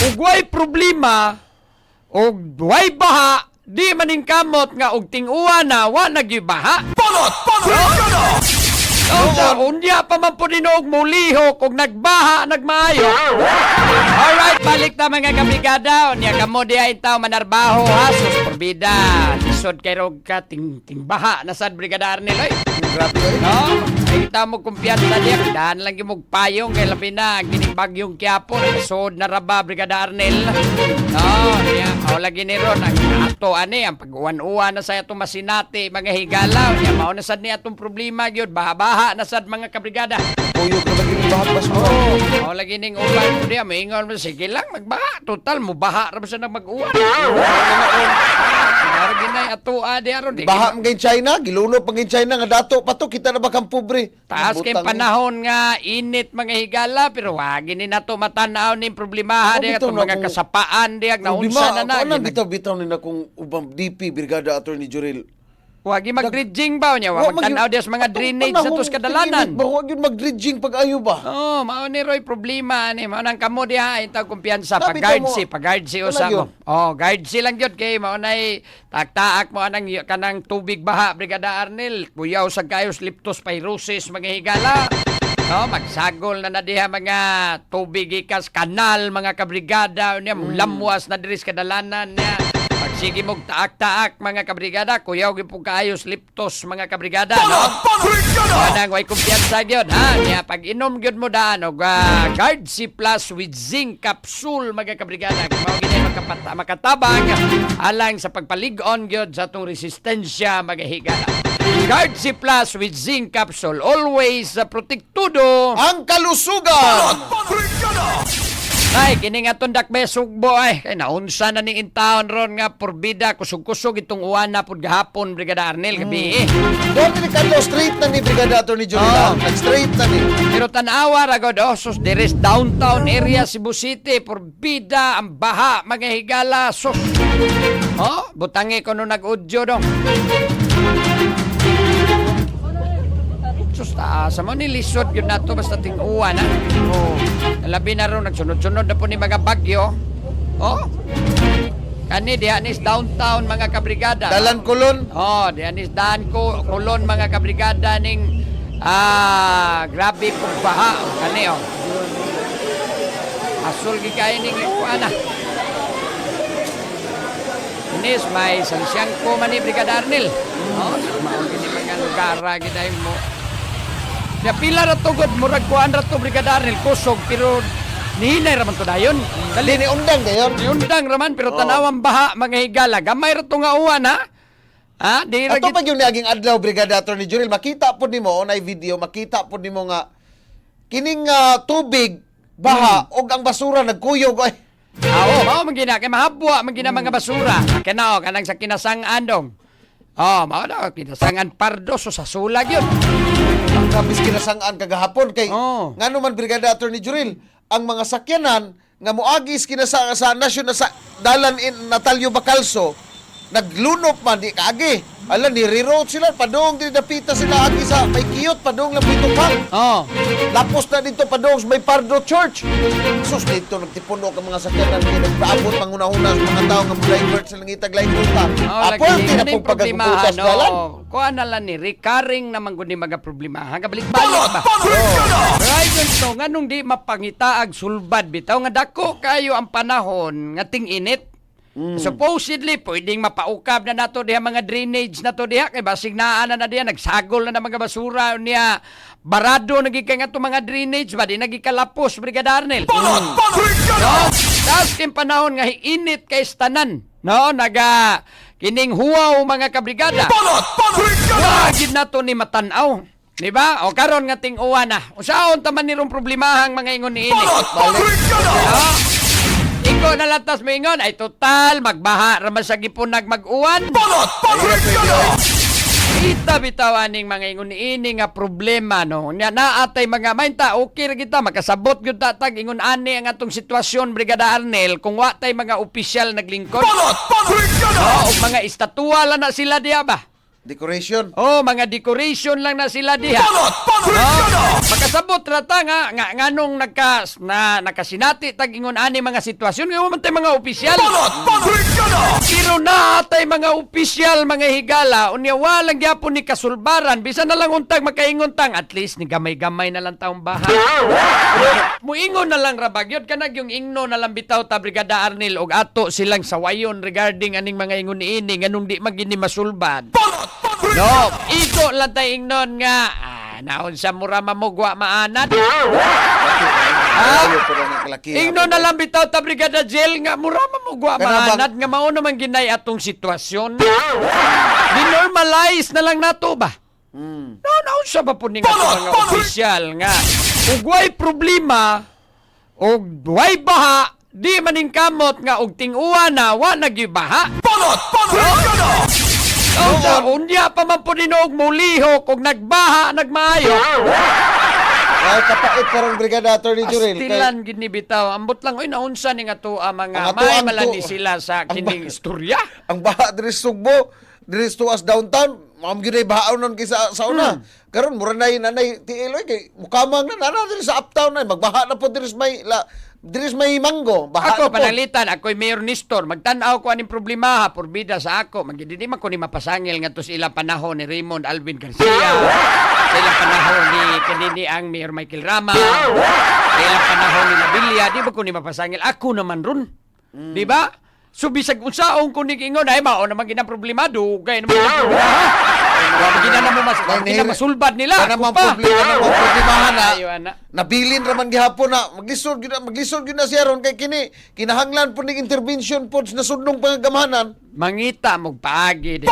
ug way problema ug way baha, di maning kamot nga og ting-uwa na wa nagyubaha. Unya pa man po ninog mulihok kung nagbaha, nagmaayo. Alright, balik na mga kabrigada. Unya kamo diya itaw manarbaho ha. Sus, porbida. Lisod kay rog ka, ting-baha na sad Brigada Arnel. Ay, Grabe kayo. no? Ay, itaw mo kumpiyansa diya. Dahan lang yung magpayong. Kaya labi na, ginibagyong Quiapo. Nagsuod na raba, Brigada Arnel. No, niya. Ako lagi ni Ron. Ang ato, ang pag-uwan-uwan na sa itong masinati, mga higalaw. Niya, mauna sad niya itong problema yun. Baha-baha na sad mga kabrigada. Puyo ka lagi ng bahat basura. Oo, ako lagi ning ulan ko diya. Maingon mo, sige lang, magbaha. Total, mubaha rin sa nang mag-uwan. Sigara ginay, atua diya ron. Baha mga China, giluno pang China nga dato pa to, kita na ba kang pobre? Taas kay panahon nga init mga higala, pero wagi ni nato matanaw ni problemaha diya bitaw itong na mga kung- kasapaan diya, naunsa na na. Ano bitaw-bitaw nila kung ubang DP, Brigada Attorney Jurel? Wagi mag-dredging ba niya? Wag magtanaw diya sa mga drainage sa tos kadalanan. Huwag yun mag-dredging pag-ayo ba? Oh, mao ni Roy problema ni mao nang kamo diha itaw kumpiyansa Sabi pag-guard si Wala usa yun. mo. Oh, guard si lang gyud kay mao nay taktaak mo anang kanang tubig baha Brigada Arnel. Kuyaw sa kayos leptospirosis mga higala. No, magsagol na diha mga tubig ikas kanal mga kabrigada niya lamwas na diri sa kadalanan niya. Sige mong taak-taak mga kabrigada, kuyaw gipong kaayos liptos mga kabrigada, no? Manang way kumpiyansa gyud ha. Niya pag inom gyud mo daan og Guard C Plus with zinc capsule mga kabrigada. Mao gid makatabang alang sa pagpalig-on gyud sa atong resistensya mga higala. Guard C Plus with zinc capsule, always protektudo Ang kalusugan! ay, kini nga tundak besugbo ay. Kay naunsa na ning intawon ron nga porbida kusog-kusog itong uwan na pud gahapon Brigada Arnel gabi eh. Doon ni Carlo, straight na ni Brigada Attorney Jurel. Nag-straight na ni. Pero tanawa ra gud sus deres downtown area Cebu City porbida ang baha mga higala sus. Oh, butangi ko no nag-udyo dong. Sus, taasa mo nilisod yun na to basta ting-uwan ha. Oh, labi na ron nagsunod-sunod na po ni mga bagyo. Oh, kani dihanis downtown mga kabrigada. Dalan kulon. Oh, dihanis daan ko kulon mga kabrigada ning grabe pong baha. Kani oh. Asul gikay ning kuana. Inis may sansyang ko man ni Brigada Arnel. Oh, maong gini mga lugar giday mo. Ya pila ra tugod murag kuan ra to Brigada Arnel kusog pero nihinay ra man to dayon. Dali ni undang dayon. Undang raman pero tanawang baha mga higala. Gamay ra to nga uwan ha. Ha, di ra Ato gid. pa yung naging adlaw, Brigada Attorney Jurel, makita po nimo na video, makita po nimo nga kining tubig baha og ang basura nagkuyog ay. Mao man gina kay mahabwa man gina mga basura. Kanao kanang sa kinasangan dong. Oh, mao daw kinasangan pardo so sa sulag yun. Ang kabis kinasangan kagahapon kay Oh. ngano man Brigada Attorney Jurel, ang mga sakyanan nga moagis kinasa sa nasyon na sa dalan in Natalio Bacalso naglunop man di kaagi. Ala ni reroute sila padong di dapita sila agi sa may kiyot padong lang pitupang. Oh. Lapos na dito padong sa may Pardo Church. Sus dito nagtipuno ka mga sakyanan kay nagpaabot manguna-una sa mga tao nga divert silang itag lain punta. Apol na pong pagagubutas dalan. Kuha na lang ni recurring naman gud ni mga problema. Hanggang balik-balik ba? Right so nganong di mapangitaag sulbad bitaw nga dako kayo ang panahon nga ting-init. Supposedly, pwedeng mapaukab na nato diha mga drainage na to diha. Kay basig naan na diha, nagsagol na mga basura niya. Barado nagikay nga to mga drainage ba? Di nagikalapos, Brigada Arnel. No? Tapos yung panahon nga init kay stanan. No? Kining huwaw mga kabrigada. Wagid na to ni matanaw. Di ba? O karon nga ting uwan na. Usaon taman nirong problemahang mga ingon ni init. Iko na lantas moingon ay total magbaha raman sa gipunag mag-uwan. Kita bitawaning mga ingon ini nga problema no. Nya naatay mga mainta okay ra kita makasabot gyud tatag ingon ani ang atong sitwasyon Brigada Arnel kung wa tay mga opisyal naglingkod. O mga estatwa lang na sila diya ba? Decoration. Oh, mga decoration lang na sila diha. Makasabot rata nga nganong nakasinati tag ingon ani mga sitwasyon nga man tay mga opisyal. Pero na tay mga opisyal mga higala unya walang gyapon ni kasulbaran bisan na lang untag makaingon tang at least ni gamay-gamay na lang taong bahay. Muingon na lang rabagyod kanag yung ingno na lang bitaw ta Brigada Arnel og ato silang sawayon regarding aning mga ingon niini nganong di magini masulbad. No, iko lang tay ingnon nga naon sa mura mamugwa maanad. Ayaw pa rin ang kalakihan. Ingno na lang bitaw ta Brigada Jail nga mura mamugwa maanad nga mao naman ginay atong sitwasyon. Dinormalize na lang nato ba? Naon sa ba po ning ato mga opisyal nga ug way problema og way baha di maning kamot nga og ting-uwa na wa nagibaha. Unya pa man po ninog mulihok og nagbaha nagmaayo. Ay, kapait karong Brigada Attorney Jurel. Astilan gini bitaw. Ambot lang oy naunsa ning ato mga Ang ato may ang malani to- sila sa kining istorya. Ang baha diri sa Sugbo, diri sa tuas downtown, ma'am gyud ay bahaw nun kaysa sa una. Karon mura na nanay tiiloy kay mukamang na diri sa uptown na magbaha na po diri sa may mango. Baha Ako na po. panalitan, ako'y Mayor Nestor, magtanaw ko aning problema, porbida sa ako. Magdi man ko ni mapasangil nga to sa ilang panahon ni Raymond Alvin Garcia. Sa ilang panahon ni kanini ang Mayor Michael Rama. Sa ilang panahon ni Nabilia, di ba ko ni mapasangil? Ako naman ron. Di ba? So bisag unsaon ko ning ingon ay mao naman ginang problema dugay naman ang problema. Gina masulbad nila. Kana man problemahan na. Ayo ana. Nabilin raman gihapon na maglisod gyud na siya ron kay kini kinahanglan po ning intervention po na sundong pangagamahanan. Mangita mog paagi di.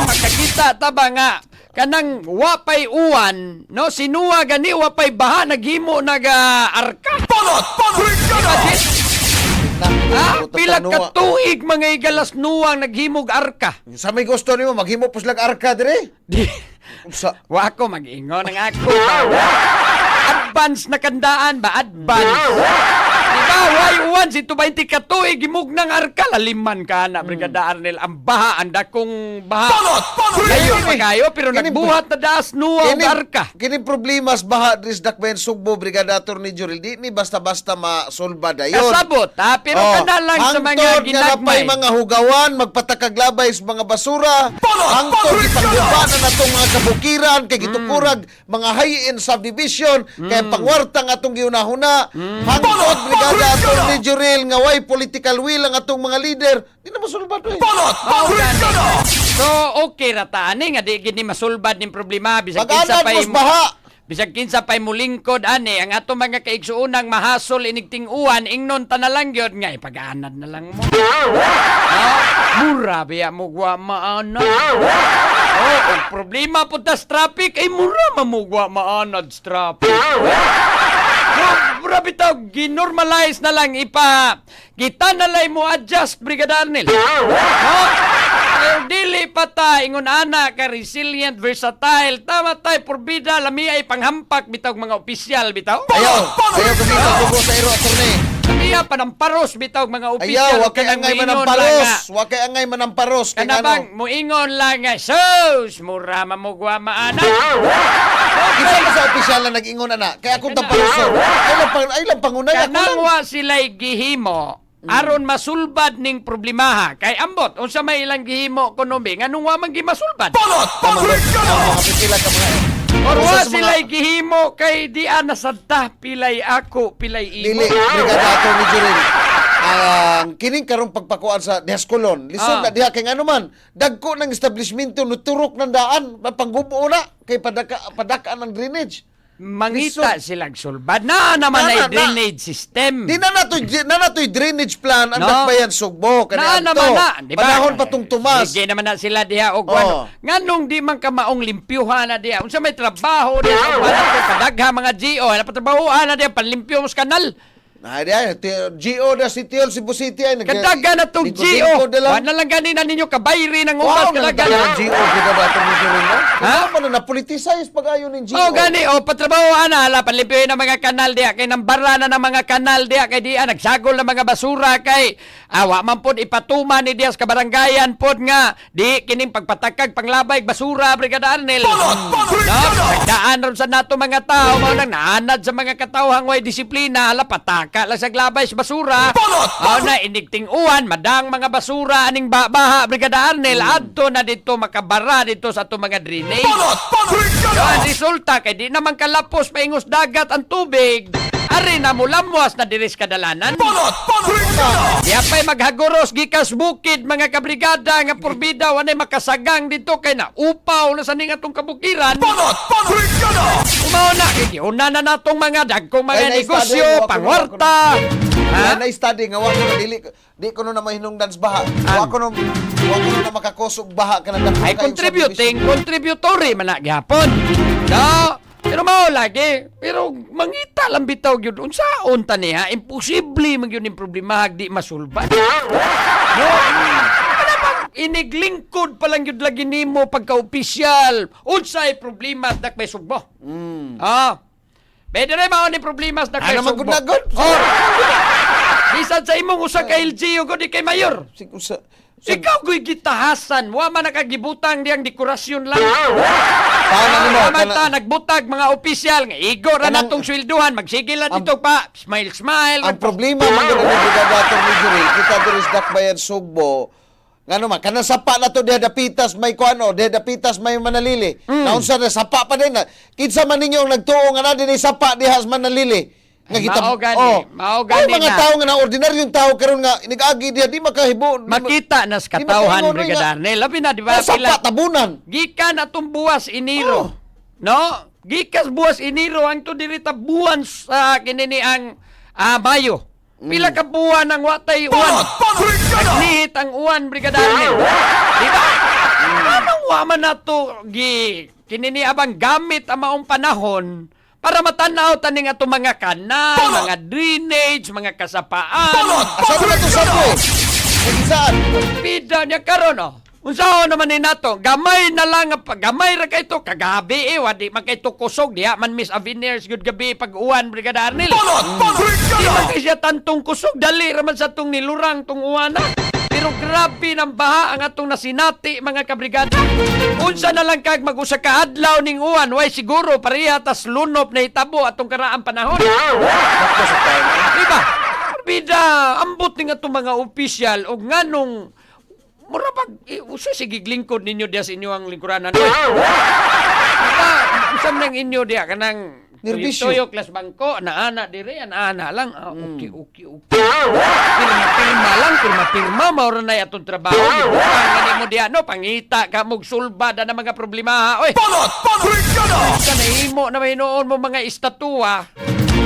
Makakita ta ba nga kanang wapay uwan no sinuwa gani wapay baha naghimo naga arka. Pila ka tuig mga igalas nuwang naghimog arka. Sa may gusto nimo maghimo puslag arka dire. Di. Sa Wa ako mag-ingon ang ako. Advance na kandaan ba? Advance. Diba? Why uwan si 20 ka tuig gimug ng arka laliman ka na Brigada Arnel ang baha ang dakong baha. Kayo pa kayo pero nagbuhat na daas nuwa ang arka. Kini problema sa baha diri sa Dakbayan Sugbo Brigada Attorney Jurel di ni basta-basta masolba dayon. Kasabot ha pero kana lang sa mga Hangtod nga napay ginagmay. mga hugawan magpatakaglabay sa mga basura. Hangtod ipangguba na natong mga kabukiran kay gitukurag mga high-end subdivision kay pangwarta nga atong giunahuna. Hangtod Brigada Attorney Jurel nga way political will ang atong mga leader. Di na masulbad eh. So okay rata ani nga di gini masulbad ning problema bisag Mag-anad kinsa mos baha. bisag kinsa pay mulingkod ani ang ato mga kaigsuunang mahasol inig ting-uwan ingnon ta na lang gyud nga ipag-anad na lang mo. Mura biya mo gwa maanad. Ang problema po tas traffic ay mura mamugwa maanad sa traffic. Mura bitaw ginormalize na lang kita na lang mo adjust Brigada Arnel. Dili pa ta ingon ana ka resilient versatile tama tay porbida lami ay panghampak bitaw mga opisyal bitaw. Ayaw kumita ko sa iro attorney. Lami pa ng paros bitaw mga opisyal. Ayaw, wakay angay manamparos. Wakay angay manamparos. Kaya Kana bang muingon lang nga sus mura mamugwa maana. Isa ka sa opisyal na nag-ingon na. Kaya akong tamparoso. Ay lang pangunay ako lang. Kanangwa sila'y gihimo aron masulbad ning problemaha kay ambot unsa may ilang gihimo ekonomi nganong wa man gimasulbad. Mga pipila ka mga Or wa Usa sa mga- sila'y gihimo kay di ana sadta pilay ako pilay imo. Dili, Brigada Attorney Jurel. Ang kining karong pagpakuan sa Diascolon. Lisod na diha kay ano man. Dagko ng establishmento nuturok ng daan. Panggubo na kay padakaan ng drainage. Mangita silang sulbad na naman ay drainage system. Di na natoy drainage plan ang No. Dakbayan Sugbo. Na naman na, di ba? Panahon patong tumas. Sige naman na sila diha og Oh. ano. Nganong di man ka maong limpyuhan na diha. Unsa may trabaho diha sa wala ko kadagha mga GO, na patrabahoan na diha panlimpyo mos kanal. GO na si Tiol, Cebu City ay Kadaga na itong GO. Wala lang ganina ninyo kabayri ng umas. Kadaga na. GO kita dato ni Juril no. Ha? Ano man na politicize pag ayo ning GO. Gani patrabaho ana hala panlipihin ng mga kanal diya kay nambara na ng mga kanal diya kay diya nagsagol ng mga basura kay awa man pod ipatuma ni Diaz kabarangayan pod nga di kining pagpatakag panglabay basura Brigada Arnel. Nagdaan ron sa nato mga tao mao nang naanad sa mga katawhang way disiplina hala pataka lang sa glabay sa basura. Na inigting uwan madang mga basura aning baha Brigada Arnel adto na dito makabara dito sa ato mga drainage. Ang resulta kay di naman kalapos paingos dagat ang tubig. Ari na mulamos na diris kadalanan. Di apay maghagoros gikas bukid mga kabrigada nga porbida wanay makasagang dito kay na upaw na sa ning atong kabukiran. Umaw na kay una na natong mga dagkong mga negosyo, pangwarta. Na-study nga wa ko na di ko na mahinungdan sa baha. Wa ko na makakusog baha kana dako. Ay contributory man na gyapon. No. Pero mao lagi, pero mangita lang bitaw gyud unsaon ta niya, imposible man gyud ning problema di masulban. No. Ano bang iniglingkod pa lang gyud lagi nimo pagka-opisyal. Unsay problema dak may sugbo? Pwede rin mao ni problema dak may Ano man sugbo. gud na gud? Bisan sa imong usa ka LGU ko di kay mayor. Ikaw ko'y gitahasan. Wa man nakagibutang diyang dekorasyon lang. Nagbutag mga opisyal. Igo ra natong swelduhan. Magsigil na dito pa. Smile. Ang problema man gud ni Brigada ni Juril, kita diris dakbayan Sugbo. Ngano man kanang sapa na to dapitas may kuano, dapitas may Manalili. Naunsa na sapa pa din na. Kinsa man ninyo ang nagtuo nga na dinhi sapa dihas Manalili. Nga kita mao gani mga na. tao nga na ordinaryong tao karon nga nigagi diha di makahibo. Makita na sa katawhan Brigada Arnel. Labi na di ba sapa tabunan. Gikan atong buwas iniro. No? Gikas buwas iniro ang to diri ta buwan sa kinini ang Mayo. Pila ka buwan ang watay uwan. Nagnihit ang uwan Brigada Arnel. Di ba? Anong waman na to kinini abang gamit ang maong panahon para matanaw taning ato mga kanal, mga drainage, mga kasapaan. Asa na to sa to? Saan? Pida niya karon Unsaon naman ni nato? Gamay na lang gamay ra kay to kagabi wadi man kay to kusog diha man Miss Aveners good gabi pag uwan Brigada Arnel. Di man kay siya tantong kusog dali ra man sa tong nilurang tong uwana. Pero grabe ng baha ang atong nasinati mga kabrigada. Unsa na lang kag mag-usa ka adlaw ning uwan, way siguro pareha tas lunop na hitabo atong karaang panahon. Diba? Bida, ambot ning atong mga opisyal og nganong mura pag usa sige lingkod ninyo diya sa inyo ang lingkuranan. Usam nang inyo diya kanang Toyo klas bangko, naana dire, naana lang. Okay. Pirma, maura na atong trabaho. Ang mo diya, pangita ka, sulbad na mga problema. Oy! Sa naimo na may noon mo mga istatua.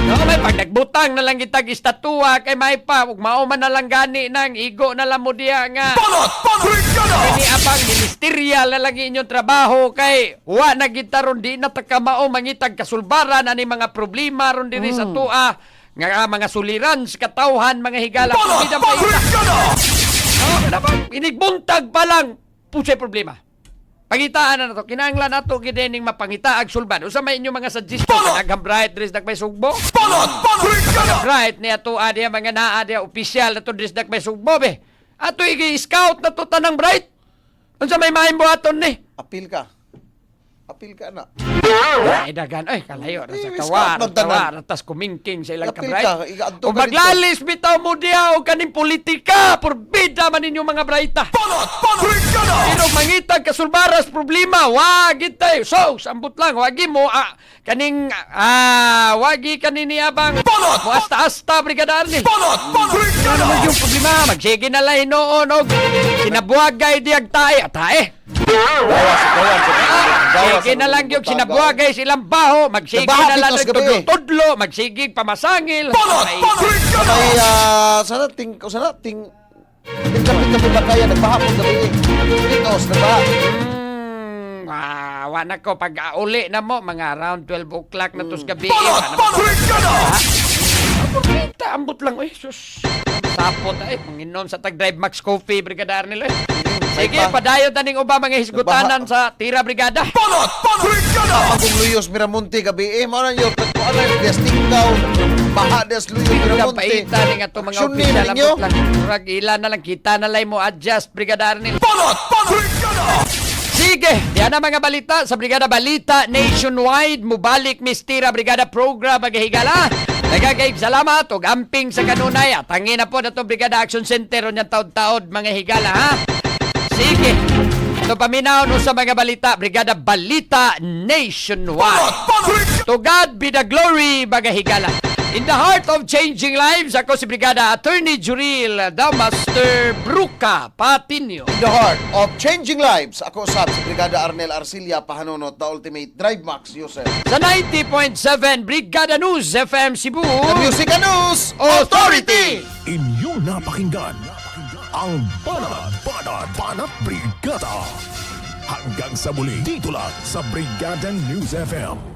May pag nagbutang na lang itag istatua, kay may pa, ug mauman na lang gani nang igo na lang mo diya nga. Ini abang ministerial na lang inyong trabaho, kay wa na gitaron di na takamao mangitag kasulbaran ani mga problema ron diri sa tua nga mga suliran sa katawhan mga higala pagida pa ita inigbuntag pa lang pusay problema pangitaan na to kinahanglan nato gidening mapangitaag sulban usa may inyo mga suggestion nagham bright dres dak may sugbo bright ni ato adya mga naa adya opisyal nato dres dak may sugbo be ato i-scout na to tanang bright unsa may mahimbuhaton ni apil ka na. Ay, dagan. Ay, kalayo. Sa tawar. Tas kumingking sa ilang kabray. O maglalis bitaw mo diya o kaning politika. Porbida man ninyo mga brayta. Pero mangitag kasulbaras problema. Wagi tayo. So, sambot lang. Wagi mo. Wagi kanini abang. Mo asta-asta, Brigada Arnel. Ano naman yung problema? Magsige na lang noon. Sinabuagay diag tae. Tae. Sige na lang yung sinabuagay silang baho, magsige na lang tudlo, magsige pamasangil. Sana ting kapit ba kaya nagbaha po gabi Pitos, nagbaha. Wana ko, pag uli na mo, mga around 12 o'clock na tos gabi. Kita, ambot lang. Uy, sus. Sapot ay. Manginom sa tag-drive Max Coffee, Brigada Arnel. Sige, pa. padayon taning uba mga hisgutanan sa Tira Brigada. Magong luyos Miramonte gabi mo na yun ano yung destinggaw baha des luyos Ang Miramonte paita ning ato mga Aksyon opisyal ninyo. ambot lang. Murag ila na lang kita na lay mo adjust Brigada Arnel. Sige, yan ang mga balita sa Brigada Balita Nationwide. Mubalik Mistira Brigada Program maghihigala. Nagagayig salamat o amping sa kanunay. At hangin na po na itong Brigada Action Center o niyang taod-taod mga higala ha. Sige, ito paminaw no sa mga balita. Brigada Balita Nationwide. To God be the glory mga higala. In the heart of changing lives, ako si Brigada Attorney Juril Damaster Bruca Patinio. In the heart of changing lives ako usab si Brigada Arnel Arcilia Pahanonot, the ultimate Drive Max user. Sa 90.7 Brigada News FM Cebu. The Music and News Authority! Inyong napakinggan ang Banat Brigada. Hanggang sa muli, dito lang sa Brigada News FM.